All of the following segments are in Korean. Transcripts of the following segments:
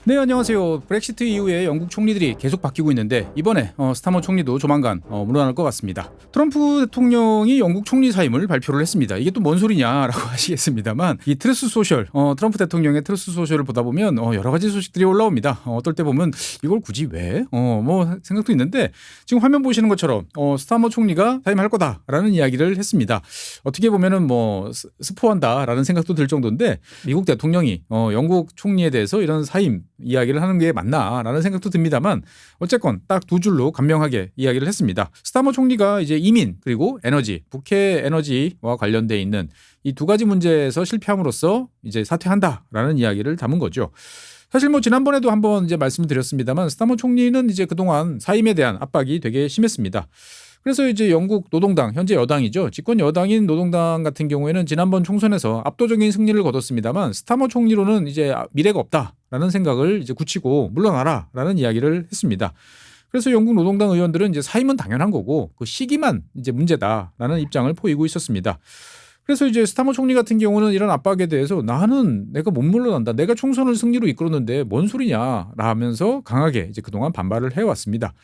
네, 안녕하세요. 브렉시트 이후에 영국 총리들이 계속 바뀌고 있는데 이번에 스타머 총리도 조만간 물러날 것 같습니다. 트럼프 대통령이 영국 총리 사임을 발표를 했습니다. 이게 또 뭔 소리냐라고 하시겠습니다만 이 트루스 소셜, 트럼프 대통령의 트루스 소셜을 보다 보면 여러 가지 소식들이 올라옵니다. 어떨 때 보면 이걸 굳이 왜? 뭐 생각도 있는데 지금 화면 보시는 것처럼 스타머 총리가 사임할 거다라는 이야기를 했습니다. 어떻게 보면은 뭐 스포한다라는 생각도 들 정도인데 미국 대통령이 영국 총리에 대해서 이런 사임 이야기를 하는 게 맞나라는 생각도 듭니다만 어쨌건 딱 두 줄로 간명하게 이야기를 했습니다. 스타머 총리가 이제 이민 그리고 에너지, 북해 에너지와 관련돼 있는 이 두 가지 문제에서 실패함으로써 이제 사퇴한다라는 이야기를 담은 거죠. 사실 뭐 지난번에도 한번 이제 말씀드렸습니다만 스타머 총리는 이제 그동안 사임에 대한 압박이 되게 심했습니다. 그래서 이제 영국 노동당, 현재 여당이죠. 집권 여당인 노동당 같은 경우에는 지난번 총선에서 압도적인 승리를 거뒀습니다만 스타머 총리로는 이제 미래가 없다라는 생각을 이제 굳히고 물러나라라는 이야기를 했습니다. 그래서 영국 노동당 의원들은 이제 사임은 당연한 거고 그 시기만 이제 문제다라는 입장을 보이고 있었습니다. 그래서 이제 스타머 총리 같은 경우는 이런 압박에 대해서 나는 내가 못 물러난다. 내가 총선을 승리로 이끌었는데 뭔 소리냐 라면서 강하게 이제 그동안 반발을 해왔습니다.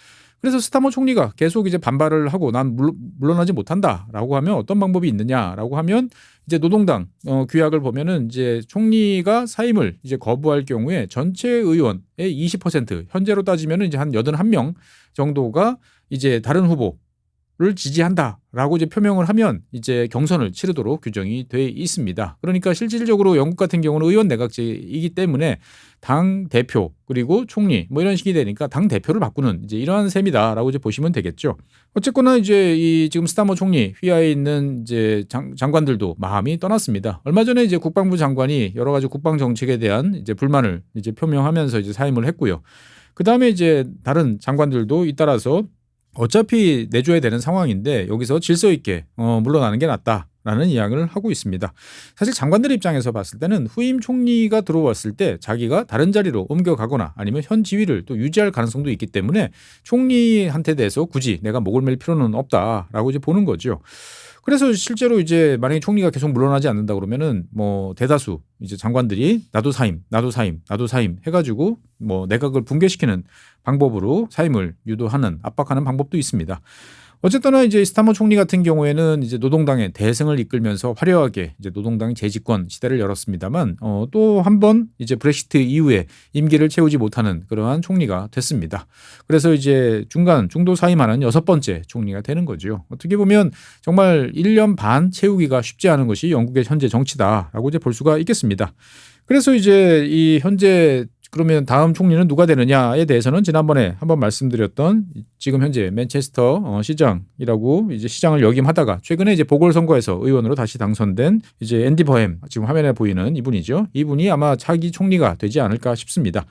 그래서 스타머 총리가 계속 이제 반발을 하고 난 물러나지 못한다라고 하면 어떤 방법이 있느냐라고 하면 이제 노동당 규약을 보면은 이제 총리가 사임을 이제 거부할 경우에 전체 의원의 20% 현재로 따지면은 이제 한 81명 정도가 이제 다른 후보를 지지한다라고 이제 표명을 하면 이제 경선을 치르도록 규정이 돼 있습니다. 그러니까 실질적으로 영국 같은 경우는 의원 내각제이기 때문에 당 대표 그리고 총리 뭐 이런 식이 되니까 당 대표를 바꾸는 이제 이러한 셈이다라고 이제 보시면 되겠죠. 어쨌거나 이제 이 지금 스타머 총리 휘하에 있는 이제 장관들도 마음이 떠났습니다. 얼마 전에 이제 국방부 장관이 여러 가지 국방 정책에 대한 이제 불만을 이제 표명하면서 이제 사임을 했고요. 그 다음에 이제 다른 장관들도 잇따라서 어차피 내줘야 되는 상황인데 여기서 질서 있게 물러나는 게 낫다라는 이야기를 하고 있습니다. 사실 장관들 입장에서 봤을 때는 후임 총리가 들어왔을 때 자기가 다른 자리로 옮겨가거나 아니면 현 지위를 또 유지할 가능성도 있기 때문에 총리한테 대해서 굳이 내가 목을 맬 필요는 없다라고 이제 보는 거죠. 그래서 실제로 이제 만약에 총리가 계속 물러나지 않는다 그러면은 뭐 대다수 이제 장관들이 나도 사임 해가지고 뭐 내각을 붕괴시키는 방법으로 사임을 유도하는 압박하는 방법도 있습니다. 어쨌거나 이제 스타머 총리 같은 경우에는 이제 노동당의 대승을 이끌면서 화려하게 이제 노동당이 재집권 시대를 열었습니다만 또 한 번 이제 브렉시트 이후에 임기를 채우지 못하는 그러한 총리가 됐습니다. 그래서 이제 중도 사임하는 6번째 총리가 되는 거죠. 어떻게 보면 정말 1년 반 채우기가 쉽지 않은 것이 영국의 현재 정치다라고 이제 볼 수가 있겠습니다. 그래서 이제 이 현재 그러면 다음 총리는 누가 되느냐에 대해서는 지난번에 한번 말씀드렸던 지금 현재 맨체스터 시장이라고 이제 시장을 역임하다가 최근에 이제 보궐선거에서 의원으로 다시 당선된 이제 앤디 버햄 지금 화면에 보이는 이분이죠. 이분이 아마 차기 총리가 되지 않을까 싶습니다.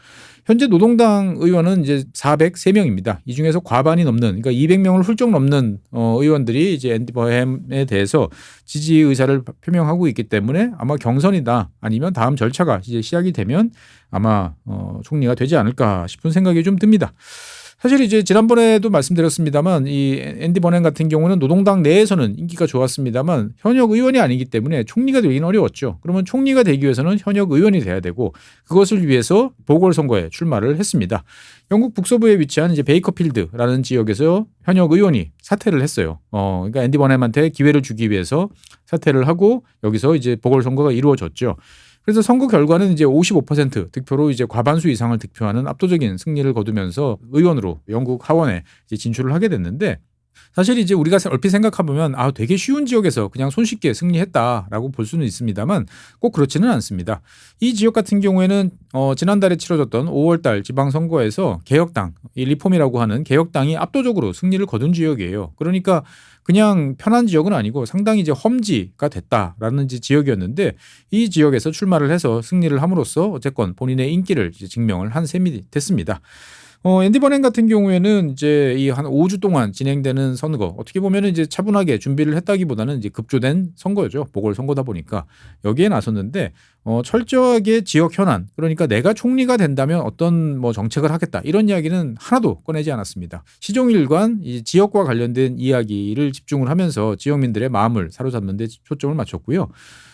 현재 노동당 의원은 이제 403명입니다. 이 중에서 과반이 넘는 그러니까 200명을 훌쩍 넘는 의원들이 이제 앤디 버햄에 대해서 지지 의사를 표명하고 있기 때문에 아마 경선이다 아니면 다음 절차가 이제 시작이 되면 아마 총리가 되지 않을까 싶은 생각이 좀 듭니다. 사실 이제 지난번에도 말씀드렸습니다만 이 앤디 버햄 같은 경우는 노동당 내에서는 인기가 좋았습니다만 현역 의원이 아니기 때문에 총리가 되기는 어려웠죠. 그러면 총리가 되기 위해서는 현역 의원이 돼야 되고 그것을 위해서 보궐선거에 출마를 했습니다. 영국 북서부에 위치한 이제 베이커필드라는 지역에서 현역 의원이 사퇴를 했어요. 그러니까 앤디 버햄한테 기회를 주기 위해서 사퇴를 하고 여기서 이제 보궐선거가 이루어졌죠. 그래서 선거 결과는 이제 55% 득표로 이제 과반수 이상을 득표하는 압도적인 승리를 거두면서 의원으로 영국 하원에 이제 진출을 하게 됐는데 사실 이제 우리가 얼핏 생각해보면 되게 쉬운 지역에서 그냥 손쉽게 승리했다라고 볼 수는 있습니다만 꼭 그렇지는 않습니다. 이 지역 같은 경우에는 지난달에 치러졌던 5월달 지방선거에서 개혁당, 이 리폼이라고 하는 개혁당이 압도적으로 승리를 거둔 지역이에요. 그러니까 그냥 편한 지역은 아니고 상당히 이제 험지가 됐다라는 지역이었는데 이 지역에서 출마를 해서 승리를 함으로써 어쨌건 본인의 인기를 이제 증명을 한 셈이 됐습니다. 앤디 버냉 같은 경우에는 이제 이 한 5주 동안 진행되는 선거 어떻게 보면은 이제 차분하게 준비를 했다기보다는 이제 급조된 선거죠. 보궐선거다 보니까 여기에 나섰는데 철저하게 지역 현안 그러니까 내가 총리가 된다면 어떤 뭐 정책을 하겠다 이런 이야기는 하나도 꺼내지 않았습니다. 시종일관 이 지역과 관련된 이야기를 집중을 하면서 지역민들의 마음을 사로잡는 데 초점을 맞췄고요.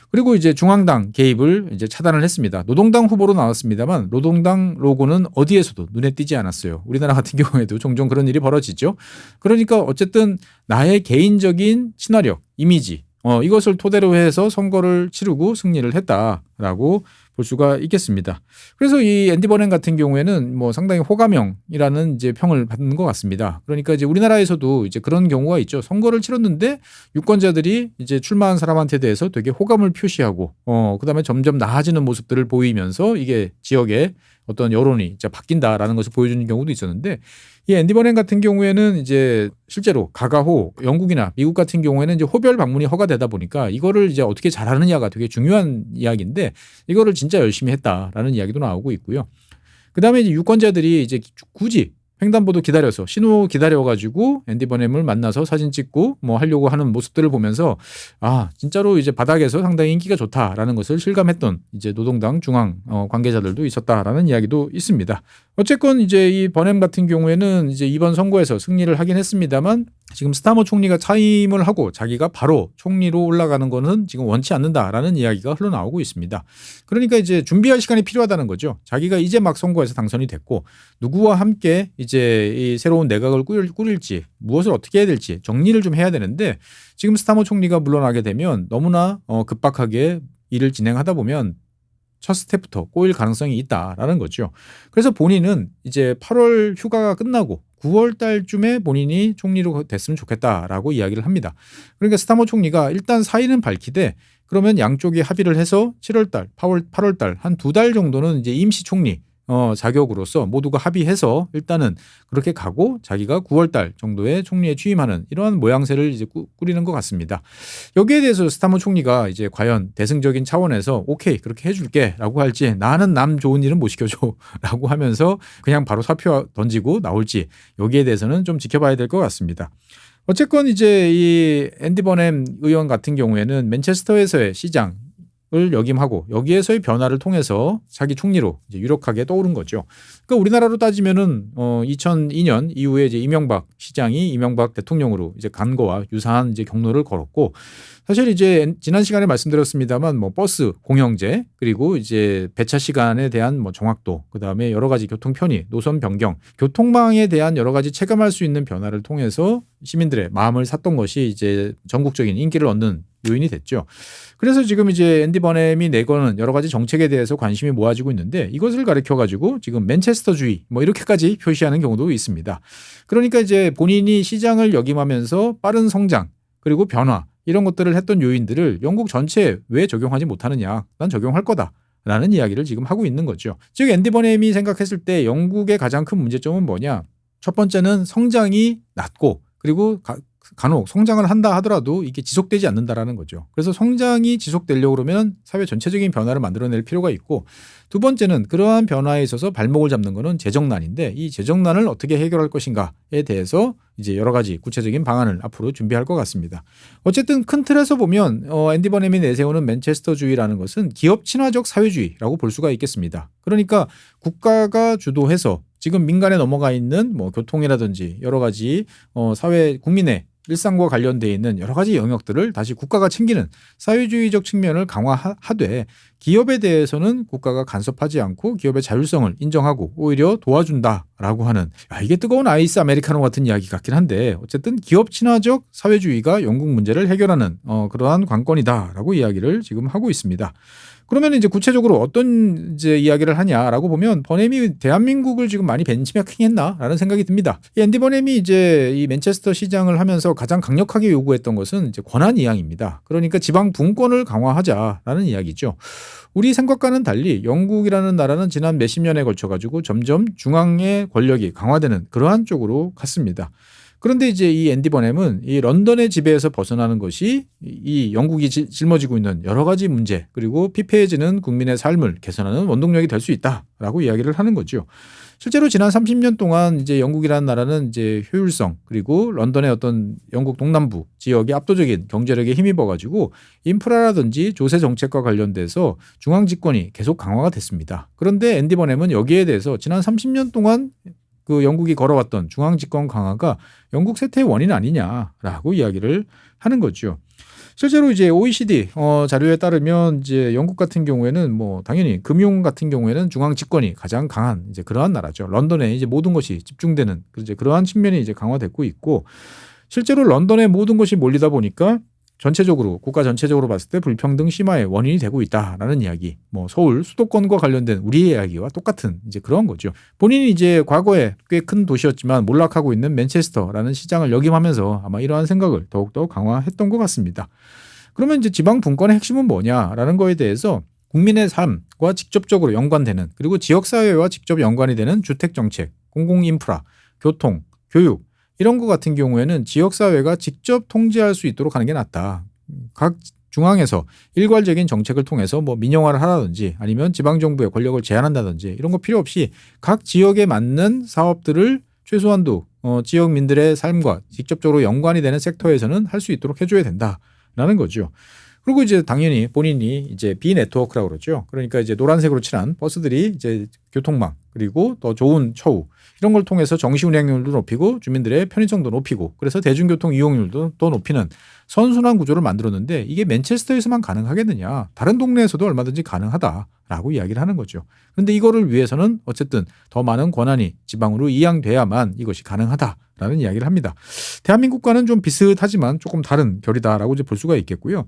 그리고 이제 중앙당 개입을 이제 차단을 했습니다. 노동당 후보로 나왔습니다만 노동당 로고는 어디에서도 눈에 띄지 않았어요. 우리나라 같은 경우에도 종종 그런 일이 벌어지죠. 그러니까 어쨌든 나의 개인적인 친화력, 이미지 이것을 토대로 해서 선거를 치르고 승리를 했다라고 볼 수가 있겠습니다. 그래서 이 앤디 버냉 같은 경우에는 뭐 상당히 호감형이라는 이제 평을 받는 것 같습니다. 그러니까 이제 우리나라에서도 이제 그런 경우가 있죠. 선거를 치렀는데 유권자들이 이제 출마한 사람한테 대해서 되게 호감을 표시하고 그다음에 점점 나아지는 모습들을 보이면서 이게 지역의 어떤 여론이 이제 바뀐다라는 것을 보여주는 경우도 있었는데 이 앤디 버냉 같은 경우에는 이제 실제로 가가호 영국이나 미국 같은 경우에는 이제 호별 방문이 허가되다 보니까 이거를 이제 어떻게 잘하느냐가 되게 중요한 이야기인데 이거를 진짜 열심히 했다라는 이야기도 나오고 있고요. 그다음에 이제 유권자들이 이제 굳이 횡단보도 기다려서 신호 기다려가지고 앤디 버냉을 만나서 사진 찍고 뭐 하려고 하는 모습들을 보면서 아 진짜로 이제 바닥에서 상당히 인기가 좋다라는 것을 실감했던 이제 노동당 중앙 관계자들도 있었다라는 이야기도 있습니다. 어쨌건 이제 이 버냉 같은 경우에는 이제 이번 선거에서 승리를 하긴 했습니다만 지금 스타머 총리가 차임을 하고 자기가 바로 총리로 올라가는 거는 지금 원치 않는다라는 이야기가 흘러나오고 있습니다. 그러니까 이제 준비할 시간이 필요하다는 거죠. 자기가 이제 막 선거에서 당선이 됐고 누구와 함께 이제 이 새로운 내각을 꾸릴지 무엇을 어떻게 해야 될지 정리를 좀 해야 되는데 지금 스타머 총리가 물러나게 되면 너무나 급박하게 일을 진행하다 보면 첫 스텝부터 꼬일 가능성이 있다라는 거죠. 그래서 본인은 이제 8월 휴가가 끝나고 9월 달쯤에 본인이 총리로 됐으면 좋겠다라고 이야기를 합니다. 그러니까 스타머 총리가 일단 사의는 밝히되 그러면 양쪽이 합의를 해서 7월 달, 8월 달 한 2달 정도는 이제 임시 총리 자격으로서 모두가 합의해서 일단은 그렇게 가고 자기가 9월 달 정도에 총리에 취임하는 이러한 모양새를 이제 꾸리는 것 같습니다. 여기에 대해서 스타머 총리가 이제 과연 대승적인 차원에서 오케이 그렇게 해줄게라고 할지 나는 남 좋은 일은 못 시켜줘라고 하면서 그냥 바로 사표 던지고 나올지 여기에 대해서는 좀 지켜봐야 될 것 같습니다. 어쨌건 이제 이 앤디 버냉 의원 같은 경우에는 맨체스터에서의 시장 을 역임하고 여기에서의 변화를 통해서 자기 총리로 이제 유력하게 떠오른 거죠. 그러니까 우리나라로 따지면은 2002년 이후에 이제 이명박 시장이 이명박 대통령으로 이제 간 거와 유사한 이제 경로를 걸었고 사실 이제 지난 시간에 말씀드렸습니다만 뭐 버스 공영제 그리고 이제 배차 시간에 대한 뭐 정확도 그다음에 여러 가지 교통 편의, 노선 변경, 교통망에 대한 여러 가지 체감할 수 있는 변화를 통해서 시민들의 마음을 샀던 것이 이제 전국적인 인기를 얻는 요인이 됐죠. 그래서 지금 이제 앤디 버냉이 내거는 여러 가지 정책에 대해서 관심이 모아지고 있는데 이것을 가리켜 가지고 지금 맨체스터주의 뭐 이렇게까지 표시하는 경우도 있습니다. 그러니까 이제 본인이 시장을 역임하면서 빠른 성장 그리고 변화 이런 것들을 했던 요인들을 영국 전체에 왜 적용하지 못하느냐? 난 적용할 거다. 라는 이야기를 지금 하고 있는 거죠. 즉 앤디 버냉이 생각했을 때 영국의 가장 큰 문제점은 뭐냐? 첫 번째는 성장이 낮고 그리고 간혹 성장을 한다 하더라도 이게 지속되지 않는다라는 거죠. 그래서 성장이 지속되려고 그러면 사회 전체적인 변화를 만들어낼 필요가 있고 두 번째는 그러한 변화에 있어서 발목을 잡는 거는 재정난인데 이 재정난을 어떻게 해결할 것인가에 대해서 이제 여러 가지 구체적인 방안을 앞으로 준비할 것 같습니다. 어쨌든 큰 틀에서 보면 앤디 버냉이 내세우는 맨체스터주의라는 것은 기업 친화적 사회주의라고 볼 수가 있겠습니다. 그러니까 국가가 주도해서 지금 민간에 넘어가 있는 뭐 교통이라든지 여러 가지 사회 국민의 일상과 관련되어 있는 여러 가지 영역들을 다시 국가가 챙기는 사회주의적 측면을 강화하되 기업에 대해서는 국가가 간섭하지 않고 기업의 자율성을 인정하고 오히려 도와준다라고 하는 이게 뜨거운 아이스 아메리카노 같은 이야기 같긴 한데 어쨌든 기업 친화적 사회주의가 영국 문제를 해결하는 그러한 관건이다라고 이야기를 지금 하고 있습니다. 그러면 이제 구체적으로 어떤 이제 이야기를 하냐라고 보면 버냉이 대한민국을 지금 많이 벤치마킹했나라는 생각이 듭니다. 이 앤디 버냉이 이제 이 맨체스터 시장을 하면서 가장 강력하게 요구했던 것은 이제 권한 이양입니다. 그러니까 지방 분권을 강화하자라는 이야기죠. 우리 생각과는 달리 영국이라는 나라는 지난 몇십 년에 걸쳐 가지고 점점 중앙의 권력이 강화되는 그러한 쪽으로 갔습니다. 그런데 이제 이 앤디 버넴은 이 런던의 지배에서 벗어나는 것이 이 영국이 짊어지고 있는 여러 가지 문제 그리고 피폐해지는 국민의 삶을 개선하는 원동력이 될 수 있다라고 이야기를 하는 거죠. 실제로 지난 30년 동안 이제 영국이라는 나라는 이제 효율성 그리고 런던의 어떤 영국 동남부 지역의 압도적인 경제력에 힘입어 가지고 인프라라든지 조세 정책과 관련돼서 중앙 집권이 계속 강화가 됐습니다. 그런데 앤디 버넴은 여기에 대해서 지난 30년 동안 그 영국이 걸어왔던 중앙 집권 강화가 영국 쇠퇴의 원인 아니냐라고 이야기를 하는 거죠. 실제로 이제 OECD 자료에 따르면 이제 영국 같은 경우에는 뭐 당연히 금융 같은 경우에는 중앙 집권이 가장 강한 이제 그러한 나라죠. 런던에 이제 모든 것이 집중되는 이제 그러한 측면이 이제 강화됐고 있고 실제로 런던에 모든 것이 몰리다 보니까 전체적으로 국가 전체적으로 봤을 때 불평등 심화의 원인이 되고 있다라는 이야기. 뭐 서울 수도권과 관련된 우리의 이야기와 똑같은 이제 그런 거죠. 본인이 이제 과거에 꽤 큰 도시였지만 몰락하고 있는 맨체스터라는 시장을 역임하면서 아마 이러한 생각을 더욱더 강화했던 것 같습니다. 그러면 이제 지방 분권의 핵심은 뭐냐라는 거에 대해서 국민의 삶과 직접적으로 연관되는 그리고 지역사회와 직접 연관이 되는 주택정책, 공공인프라, 교통, 교육 이런 것 같은 경우에는 지역사회가 직접 통제할 수 있도록 하는 게 낫다. 각 중앙에서 일괄적인 정책을 통해서 뭐 민영화를 하라든지 아니면 지방정부의 권력을 제한한다든지 이런 거 필요 없이 각 지역에 맞는 사업들을 최소한도 지역민들의 삶과 직접적으로 연관이 되는 섹터에서는 할 수 있도록 해줘야 된다라는 거죠. 그리고 이제 당연히 본인이 이제 비네트워크라고 그러죠. 그러니까 이제 노란색으로 칠한 버스들이 이제 교통망 그리고 더 좋은 처우 이런 걸 통해서 정시 운행률도 높이고 주민들의 편의성도 높이고 그래서 대중교통 이용률도 더 높이는 선순환 구조를 만들었는데 이게 맨체스터에서만 가능하겠느냐. 다른 동네에서도 얼마든지 가능하다라고 이야기를 하는 거죠. 그런데 이거를 위해서는 어쨌든 더 많은 권한이 지방으로 이양돼야만 이것이 가능하다라는 이야기를 합니다. 대한민국과는 좀 비슷하지만 조금 다른 결이다라고 이제 볼 수가 있겠고요.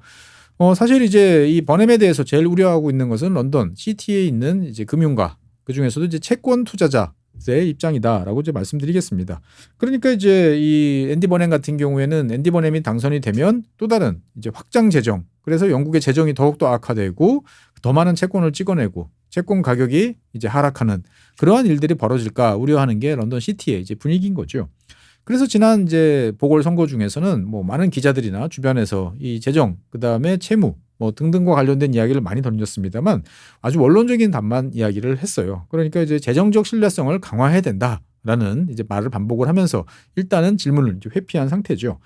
사실 이제 이 버넴에 대해서 제일 우려하고 있는 것은 런던 시티에 있는 이제 금융가 그 중에서도 이제 채권 투자자의 입장이다라고 이제 말씀드리겠습니다. 그러니까 이제 이 앤디 버넴 같은 경우에는 앤디 버넴이 당선이 되면 또 다른 이제 확장 재정 그래서 영국의 재정이 더욱더 악화되고 더 많은 채권을 찍어내고 채권 가격이 이제 하락하는 그러한 일들이 벌어질까 우려하는 게 런던 시티의 이제 분위기인 거죠. 그래서 지난 이제 보궐선거 중에서는 뭐 많은 기자들이나 주변에서 이 재정, 그 다음에 채무 뭐 등등과 관련된 이야기를 많이 던졌습니다만 아주 원론적인 답만 이야기를 했어요. 그러니까 이제 재정적 신뢰성을 강화해야 된다라는 이제 말을 반복을 하면서 일단은 질문을 이제 회피한 상태죠.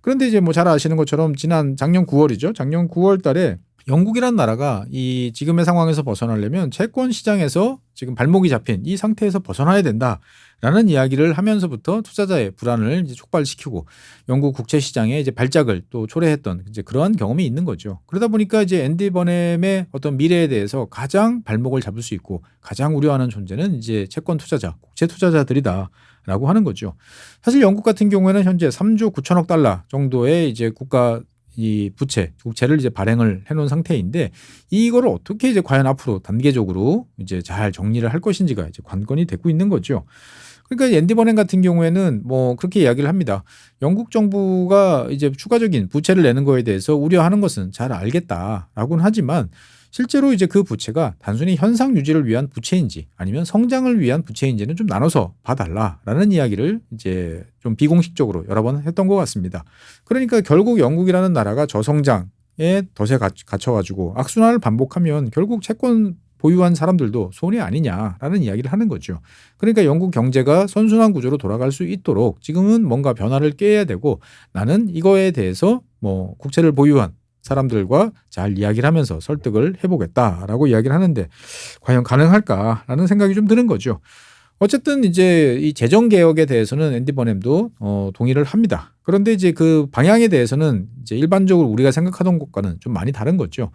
그런데 이제 뭐 잘 아시는 것처럼 지난 작년 9월이죠. 작년 9월 달에 영국이란 나라가 이 지금의 상황에서 벗어나려면 채권 시장에서 지금 발목이 잡힌 이 상태에서 벗어나야 된다라는 이야기를 하면서부터 투자자의 불안을 이제 촉발시키고 영국 국채 시장에 이제 발작을 또 초래했던 이제 그러한 경험이 있는 거죠. 그러다 보니까 이제 앤디 버넴의 어떤 미래에 대해서 가장 발목을 잡을 수 있고 가장 우려하는 존재는 이제 채권 투자자, 국채 투자자들이다라고 하는 거죠. 사실 영국 같은 경우에는 현재 3조 9천억 달러 정도의 이제 국가 이 부채, 국채를 이제 발행을 해놓은 상태인데 이거를 어떻게 이제 과연 앞으로 단계적으로 이제 잘 정리를 할 것인지가 이제 관건이 되고 있는 거죠. 그러니까 앤디 버넴 같은 경우에는 뭐 그렇게 이야기를 합니다. 영국 정부가 이제 추가적인 부채를 내는 거에 대해서 우려하는 것은 잘 알겠다라고는 하지만 실제로 이제 그 부채가 단순히 현상 유지를 위한 부채인지 아니면 성장을 위한 부채인지는 좀 나눠서 봐달라라는 이야기를 이제 좀 비공식적으로 여러 번 했던 것 같습니다. 그러니까 결국 영국이라는 나라가 저성장에 덫에 갇혀가지고 악순환을 반복하면 결국 채권 보유한 사람들도 손해 아니냐라는 이야기를 하는 거죠. 그러니까 영국 경제가 선순환 구조로 돌아갈 수 있도록 지금은 뭔가 변화를 꾀해야 되고 나는 이거에 대해서 뭐 국채를 보유한 사람들과 잘 이야기를 하면서 설득을 해보겠다라고 이야기를 하는데 과연 가능할까라는 생각이 좀 드는 거죠. 어쨌든 이제 이 재정 개혁에 대해서는 앤디 버넴도 동의를 합니다. 그런데 이제 그 방향에 대해서는 이제 일반적으로 우리가 생각하던 것과는 좀 많이 다른 거죠.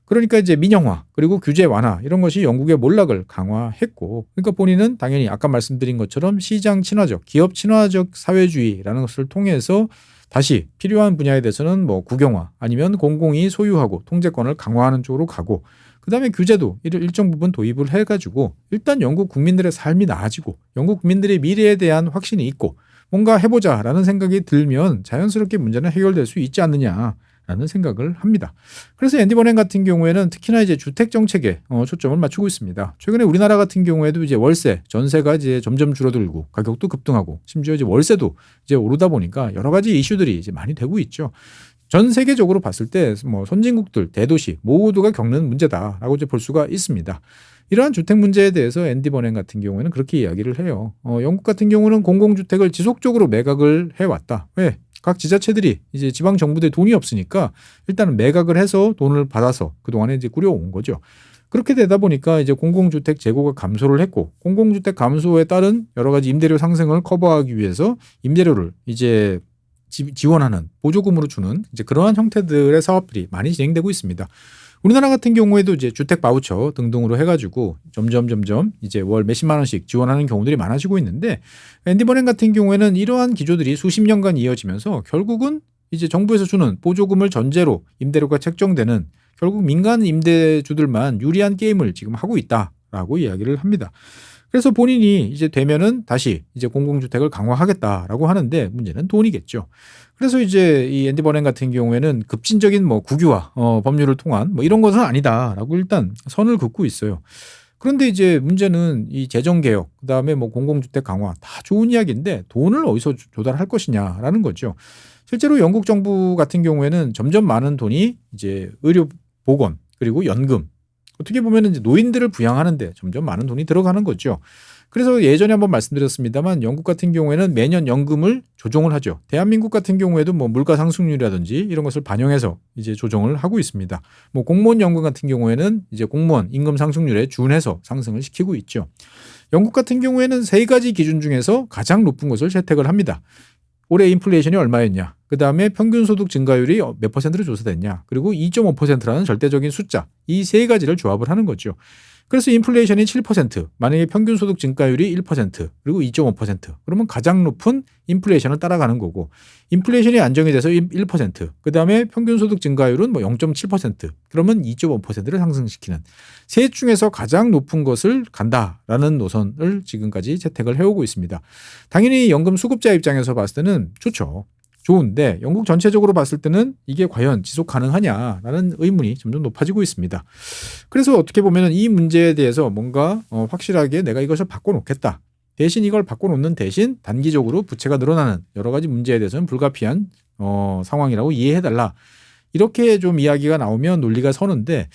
그러니까 이제 민영화 그리고 규제 완화 이런 것이 영국의 몰락을 강화했고 그러니까 본인은 당연히 아까 말씀드린 것처럼 시장 친화적, 기업 친화적 사회주의라는 것을 통해서 다시 필요한 분야에 대해서는 뭐 국영화 아니면 공공이 소유하고 통제권을 강화하는 쪽으로 가고 그다음에 규제도 일정 부분 도입을 해가지고 일단 영국 국민들의 삶이 나아지고 영국 국민들의 미래에 대한 확신이 있고 뭔가 해보자라는 생각이 들면 자연스럽게 문제는 해결될 수 있지 않느냐라는 라는 생각을 합니다. 그래서 앤디 버냉 같은 경우에는 특히나 이제 주택 정책에 초점을 맞추고 있습니다. 최근에 우리나라 같은 경우에도 이제 월세, 전세가 이제 점점 줄어들고 가격도 급등하고 심지어 이제 월세도 이제 오르다 보니까 여러 가지 이슈들이 이제 많이 되고 있죠. 전 세계적으로 봤을 때 뭐 선진국들, 대도시 모두가 겪는 문제다라고 이제 볼 수가 있습니다. 이러한 주택 문제에 대해서 앤디 버냉 같은 경우에는 그렇게 이야기를 해요. 영국 같은 경우는 공공주택을 지속적으로 매각을 해왔다. 왜? 각 지자체들이 이제 지방 정부들 돈이 없으니까 일단은 매각을 해서 돈을 받아서 그동안에 이제 꾸려온 거죠. 그렇게 되다 보니까 이제 공공주택 재고가 감소를 했고 공공주택 감소에 따른 여러 가지 임대료 상승을 커버하기 위해서 임대료를 이제 지원하는 보조금으로 주는 이제 그러한 형태들의 사업들이 많이 진행되고 있습니다. 우리나라 같은 경우에도 이제 주택 바우처 등등으로 해가지고 점점 이제 월 몇십만 원씩 지원하는 경우들이 많아지고 있는데 앤디 버냉 같은 경우에는 이러한 기조들이 수십 년간 이어지면서 결국은 이제 정부에서 주는 보조금을 전제로 임대료가 책정되는 결국 민간 임대주들만 유리한 게임을 지금 하고 있다라고 이야기를 합니다. 그래서 본인이 이제 되면은 다시 이제 공공주택을 강화하겠다라고 하는데 문제는 돈이겠죠. 그래서 이제 이 앤디 버냉 같은 경우에는 급진적인 뭐 국유화 법률을 통한 뭐 이런 것은 아니다라고 일단 선을 긋고 있어요. 그런데 이제 문제는 이 재정 개혁 그다음에 뭐 공공주택 강화 다 좋은 이야기인데 돈을 어디서 조달할 것이냐라는 거죠. 실제로 영국 정부 같은 경우에는 점점 많은 돈이 이제 의료 보건 그리고 연금 어떻게 보면 이제 노인들을 부양하는데 점점 많은 돈이 들어가는 거죠. 그래서 예전에 한번 말씀드렸습니다만 영국 같은 경우에는 매년 연금을 조정을 하죠. 대한민국 같은 경우에도 뭐 물가 상승률이라든지 이런 것을 반영해서 이제 조정을 하고 있습니다. 뭐 공무원 연금 같은 경우에는 이제 공무원 임금 상승률에 준해서 상승을 시키고 있죠. 영국 같은 경우에는 세 가지 기준 중에서 가장 높은 것을 채택을 합니다. 올해 인플레이션이 얼마였냐? 그 다음에 평균 소득 증가율이 몇 %로 조사됐냐? 그리고 2.5%라는 절대적인 숫자. 이 세 가지를 조합을 하는 거죠. 그래서 인플레이션이 7%, 만약에 평균 소득 증가율이 1%, 그리고 2.5%. 그러면 가장 높은 인플레이션을 따라가는 거고, 인플레이션이 안정이 돼서 1%, 그 다음에 평균 소득 증가율은 뭐 0.7%, 그러면 2.5%를 상승시키는 셋 중에서 가장 높은 것을 간다라는 노선을 지금까지 채택을 해오고 있습니다. 당연히 연금 수급자 입장에서 봤을 때는 좋죠. 좋은데 영국 전체적으로 봤을 때는 이게 과연 지속 가능하냐라는 의문이 점점 높아지고 있습니다. 그래서 어떻게 보면 이 문제에 대해서 뭔가 확실하게 내가 이것을 바꿔놓겠다. 대신 이걸 바꿔놓는 대신 단기적으로 부채가 늘어나는 여러 가지 문제에 대해서는 불가피한 상황이라고 이해해달라. 이렇게 좀 이야기가 나오면 논리가 서는데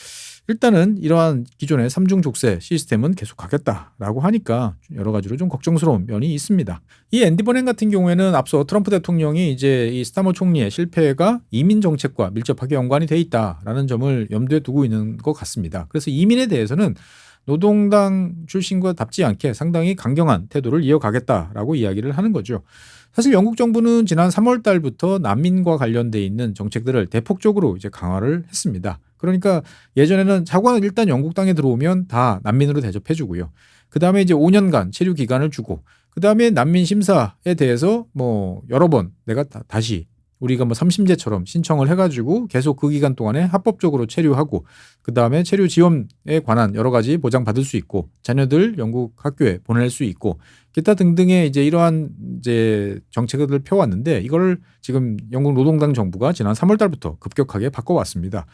일단은 이러한 기존의 삼중 족쇄 시스템은 계속 가겠다라고 하니까 여러 가지로 좀 걱정스러운 면이 있습니다. 이 앤디 버냉 같은 경우에는 앞서 트럼프 대통령이 이제 이 스타머 총리의 실패가 이민 정책과 밀접하게 연관이 돼 있다라는 점을 염두에 두고 있는 것 같습니다. 그래서 이민에 대해서는 노동당 출신과답지 않게 상당히 강경한 태도를 이어가겠다라고 이야기를 하는 거죠. 사실 영국 정부는 지난 3월 달부터 난민과 관련돼 있는 정책들을 대폭적으로 이제 강화를 했습니다. 그러니까 예전에는 자국은 일단 영국 땅에 들어오면 다 난민으로 대접해 주고요. 그다음에 이제 5년간 체류 기간을 주고 그다음에 난민 심사에 대해서 뭐 여러 번 내가 다시 우리가 뭐 3심제처럼 신청을 해가지고 계속 그 기간 동안에 합법적으로 체류하고 그 다음에 체류 지원에 관한 여러 가지 보장 받을 수 있고 자녀들 영국 학교에 보낼 수 있고 기타 등등의 이제 이러한 이제 정책을 펴왔는데 이걸 지금 영국 노동당 정부가 지난 3월 달부터 급격하게 바꿔왔습니다.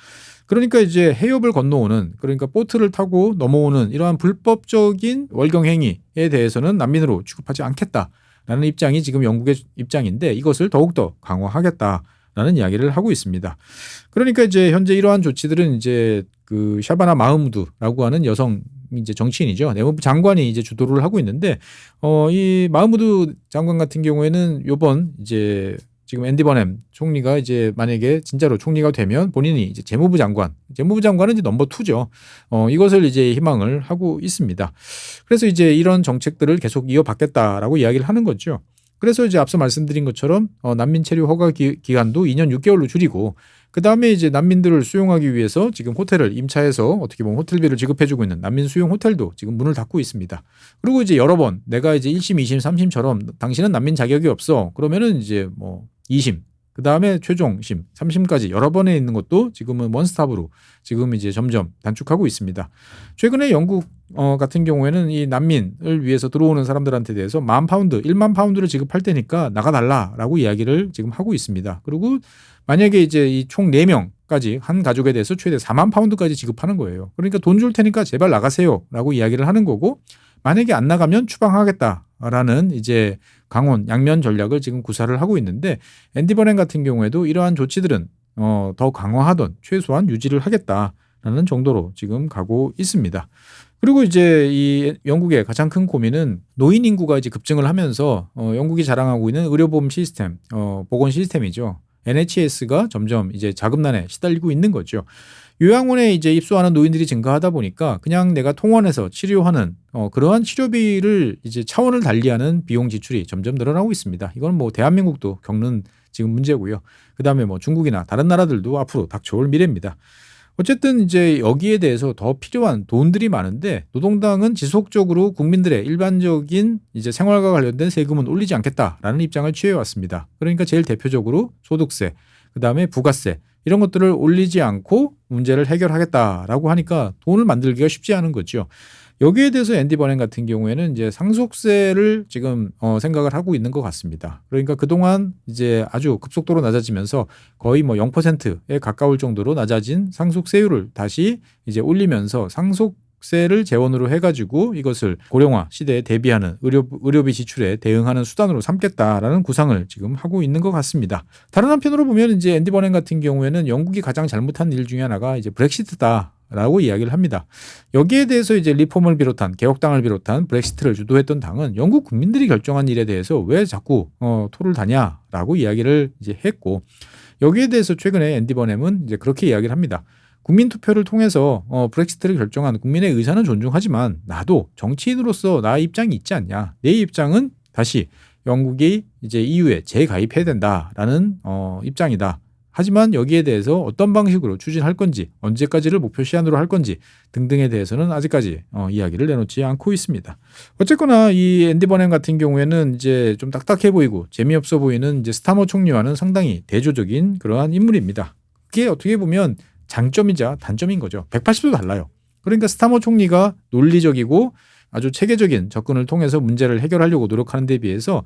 그러니까 이제 해협을 건너오는 그러니까 보트를 타고 넘어오는 이러한 불법적인 월경 행위에 대해서는 난민으로 취급하지 않겠다. 라는 입장이 지금 영국의 입장인데 이것을 더욱더 강화하겠다라는 이야기를 하고 있습니다. 그러니까 이제 현재 이러한 조치들은 이제 그 샤바나 마흐무드라고 하는 여성 이제 정치인이죠. 내무부 장관이 이제 주도를 하고 있는데 이 마흐무드 장관 같은 경우에는 요번 이제 지금 앤디 버냉 총리가 이제 만약에 진짜로 총리가 되면 본인이 이제 재무부 장관은 이제 넘버 2죠. 이것을 이제 희망을 하고 있습니다. 그래서 이제 이런 정책들을 계속 이어받겠다라고 이야기를 하는 거죠. 그래서 이제 앞서 말씀드린 것처럼 난민 체류 허가 기간도 2년 6개월로 줄이고 그 다음에 이제 난민들을 수용하기 위해서 지금 호텔을 임차해서 어떻게 보면 호텔비를 지급해주고 있는 난민 수용 호텔도 지금 문을 닫고 있습니다. 그리고 이제 여러 번 내가 이제 1심, 2심, 3심처럼 당신은 난민 자격이 없어. 그러면은 이제 뭐 2심 그 다음에 최종심, 3심까지 여러 번에 있는 것도 지금은 원스톱으로 지금 이제 점점 단축하고 있습니다. 최근에 영국 같은 경우에는 이 난민을 위해서 들어오는 사람들한테 대해서 10,000파운드, 10,000파운드를 지급할 테니까 나가달라라고 이야기를 지금 하고 있습니다. 그리고 만약에 이제 이 총 4명까지 한 가족에 대해서 최대 40,000파운드까지 지급하는 거예요. 그러니까 돈 줄 테니까 제발 나가세요라고 이야기를 하는 거고, 만약에 안 나가면 추방하겠다라는 이제 강원 양면 전략을 지금 구사를 하고 있는데, 앤디 버냉 같은 경우에도 이러한 조치들은 더 강화하던 최소한 유지를 하겠다라는 정도로 지금 가고 있습니다. 그리고 이제 이 영국의 가장 큰 고민은 노인 인구가 이제 급증을 하면서 영국이 자랑하고 있는 의료보험 시스템, 보건 시스템이죠. NHS가 점점 이제 자금난에 시달리고 있는 거죠. 요양원에 이제 입소하는 노인들이 증가하다 보니까 그냥 내가 통원에서 치료하는 그러한 치료비를 이제 차원을 달리하는 비용 지출이 점점 늘어나고 있습니다. 이건 뭐 대한민국도 겪는 지금 문제고요. 그다음에 뭐 중국이나 다른 나라들도 앞으로 닥쳐올 미래입니다. 어쨌든 이제 여기에 대해서 더 필요한 돈들이 많은데, 노동당은 지속적으로 국민들의 일반적인 이제 생활과 관련된 세금은 올리지 않겠다라는 입장을 취해 왔습니다. 그러니까 제일 대표적으로 소득세, 그다음에 부가세 이런 것들을 올리지 않고 문제를 해결하겠다라고 하니까 돈을 만들기가 쉽지 않은 거죠. 여기에 대해서 앤디 버냉 같은 경우에는 이제 상속세를 지금 생각을 하고 있는 것 같습니다. 그러니까 그동안 이제 아주 급속도로 낮아지면서 거의 뭐 0%에 가까울 정도로 낮아진 상속세율을 다시 이제 올리면서 상속세를 재원으로 해가지고 이것을 고령화 시대에 대비하는 의료비 지출에 대응하는 수단으로 삼겠다라는 구상을 지금 하고 있는 것 같습니다. 다른 한편으로 보면 이제 앤디 버냉 같은 경우에는 영국이 가장 잘못한 일 중에 하나가 이제 브렉시트다 라고 이야기를 합니다. 여기에 대해서 이제 리폼을 비롯한 개혁당을 비롯한 브렉시트를 주도했던 당은 영국 국민들이 결정한 일에 대해서 왜 자꾸 토를 다냐라고 이야기를 이제 했고, 여기에 대해서 최근에 앤디 버냉은 이제 그렇게 이야기를 합니다. 국민 투표를 통해서 브렉시트를 결정한 국민의 의사는 존중하지만 나도 정치인으로서 나의 입장이 있지 않냐. 내 입장은 다시 영국이 이제 EU에 재가입해야 된다라는 입장이다. 하지만 여기에 대해서 어떤 방식으로 추진할 건지, 언제까지를 목표 시한으로 할 건지 등등에 대해서는 아직까지 이야기를 내놓지 않고 있습니다. 어쨌거나 이 앤디 버냉 같은 경우에는 이제 좀 딱딱해 보이고 재미없어 보이는 이제 스타머 총리와는 상당히 대조적인 그러한 인물입니다. 그게 어떻게 보면 장점이자 단점인 거죠. 180도 달라요. 그러니까 스타머 총리가 논리적이고 아주 체계적인 접근을 통해서 문제를 해결하려고 노력하는 데 비해서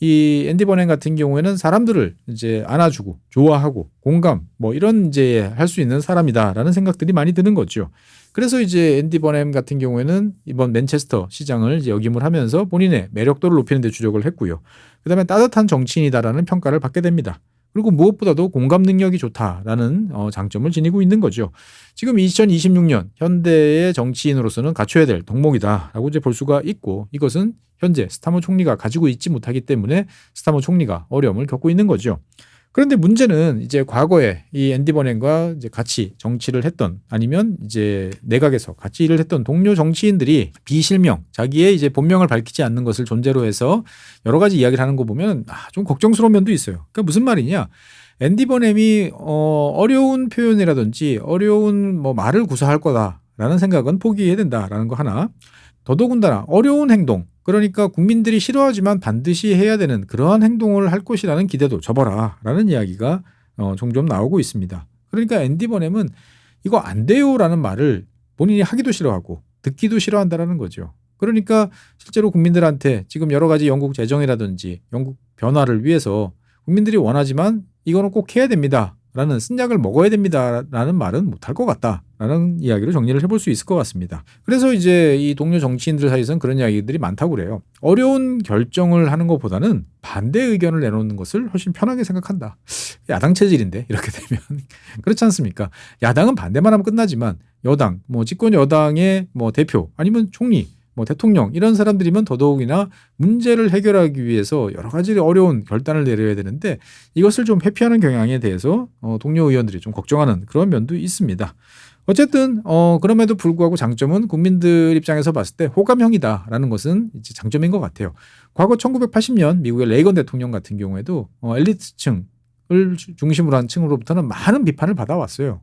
이 앤디 버냉 같은 경우에는 사람들을 이제 안아주고 좋아하고 공감 뭐 이런 이제 할 수 있는 사람이다라는 생각들이 많이 드는 거죠. 그래서 이제 앤디 버냉 같은 경우에는 이번 맨체스터 시장을 이제 역임을 하면서 본인의 매력도를 높이는 데 주력을 했고요. 그다음에 따뜻한 정치인이다라는 평가를 받게 됩니다. 그리고 무엇보다도 공감 능력이 좋다라는 장점을 지니고 있는 거죠. 지금 2026년 현대의 정치인으로서는 갖춰야 될 덕목이다라고 이제 볼 수가 있고, 이것은 현재 스타머 총리가 가지고 있지 못하기 때문에 스타머 총리가 어려움을 겪고 있는 거죠. 그런데 문제는 이제 과거에 이 앤디 버냉과 이제 같이 정치를 했던, 아니면 이제 내각에서 같이 일을 했던 동료 정치인들이 비실명, 자기의 이제 본명을 밝히지 않는 것을 존재로 해서 여러 가지 이야기를 하는 거 보면 좀 걱정스러운 면도 있어요. 그러니까 무슨 말이냐? 앤디 버냉이 어려운 표현이라든지 어려운 뭐 말을 구사할 거다라는 생각은 포기해야 된다라는 거 하나. 더더군다나 어려운 행동, 그러니까 국민들이 싫어하지만 반드시 해야 되는 그러한 행동을 할 것이라는 기대도 접어라라는 이야기가 종종 나오고 있습니다. 그러니까 앤디 버냉은 이거 안 돼요라는 말을 본인이 하기도 싫어하고 듣기도 싫어한다라는 거죠. 그러니까 실제로 국민들한테 지금 여러 가지 영국 재정이라든지 영국 변화를 위해서 국민들이 원하지만 이거는 꼭 해야 됩니다 라는 쓴약을 먹어야 됩니다 라는 말은 못할 것 같다 라는 이야기로 정리를 해볼 수 있을 것 같습니다. 그래서 이제 이 동료 정치인들 사이에서는 그런 이야기들이 많다고 그래요. 어려운 결정을 하는 것보다는 반대 의견을 내놓는 것을 훨씬 편하게 생각한다. 야당 체질인데 이렇게 되면 그렇지 않습니까? 야당은 반대만 하면 끝나지만 여당, 뭐 집권 여당의 뭐 대표 아니면 총리, 뭐 대통령 이런 사람들이면 더더욱이나 문제를 해결하기 위해서 여러 가지 어려운 결단을 내려야 되는데, 이것을 좀 회피하는 경향에 대해서 동료 의원들이 좀 걱정하는 그런 면도 있습니다. 어쨌든 그럼에도 불구하고 장점은 국민들 입장에서 봤을 때 호감형이다라는 것은 이제 장점인 것 같아요. 과거 1980년 미국의 레이건 대통령 같은 경우에도 엘리트층 을 중심으로 한 층으로부터는 많은 비판을 받아왔어요.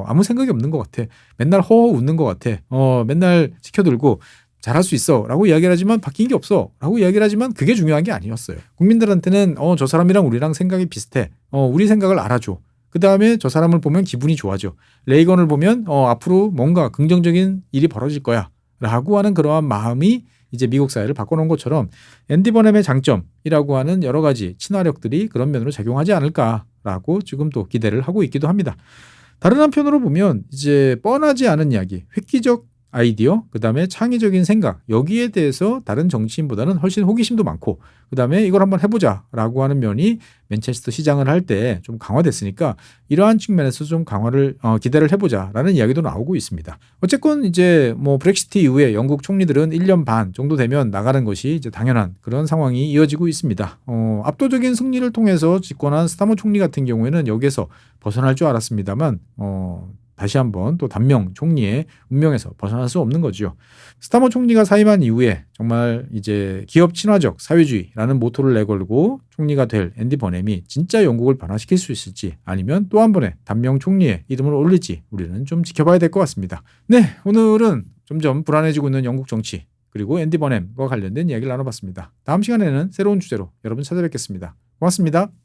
아무 생각이 없는 것 같아. 맨날 허허 웃는 것 같아. 맨날 지켜들고 잘할 수 있어 라고 이야기를 하지만 바뀐 게 없어 라고 이야기를 하지만 그게 중요한 게 아니었어요. 국민들한테는 저 사람이랑 우리랑 생각이 비슷해. 우리 생각을 알아줘. 그 다음에 저 사람을 보면 기분이 좋아져. 레이건을 보면 앞으로 뭔가 긍정적인 일이 벌어질 거야 라고 하는 그러한 마음이 이제 미국 사회를 바꿔놓은 것처럼 앤디 버넴의 장점이라고 하는 여러 가지 친화력들이 그런 면으로 작용하지 않을까라고 지금 또 기대를 하고 있기도 합니다. 다른 한편으로 보면 이제 뻔하지 않은 이야기, 획기적 아이디어, 그다음에 창의적인 생각, 여기에 대해서 다른 정치인보다는 훨씬 호기심도 많고, 그다음에 이걸 한번 해보자라고 하는 면이 맨체스터 시장을 할 때 좀 강화됐으니까 이러한 측면에서 좀 강화를 기대를 해보자라는 이야기도 나오고 있습니다. 어쨌건 이제 뭐 브렉시트 이후에 영국 총리들은 1년 반 정도 되면 나가는 것이 이제 당연한 그런 상황이 이어지고 있습니다. 압도적인 승리를 통해서 집권한 스타머 총리 같은 경우에는 여기에서 벗어날 줄 알았습니다만 다시 한번 또 단명 총리의 운명에서 벗어날 수 없는 거죠. 스타머 총리가 사임한 이후에 정말 이제 기업 친화적 사회주의라는 모토를 내걸고 총리가 될 앤디 버넴이 진짜 영국을 변화시킬 수 있을지 아니면 또 한 번의 단명 총리의 이름을 올릴지 우리는 좀 지켜봐야 될 것 같습니다. 네, 오늘은 점점 불안해지고 있는 영국 정치 그리고 앤디 버넴과 관련된 이야기를 나눠봤습니다. 다음 시간에는 새로운 주제로 여러분 찾아뵙겠습니다. 고맙습니다.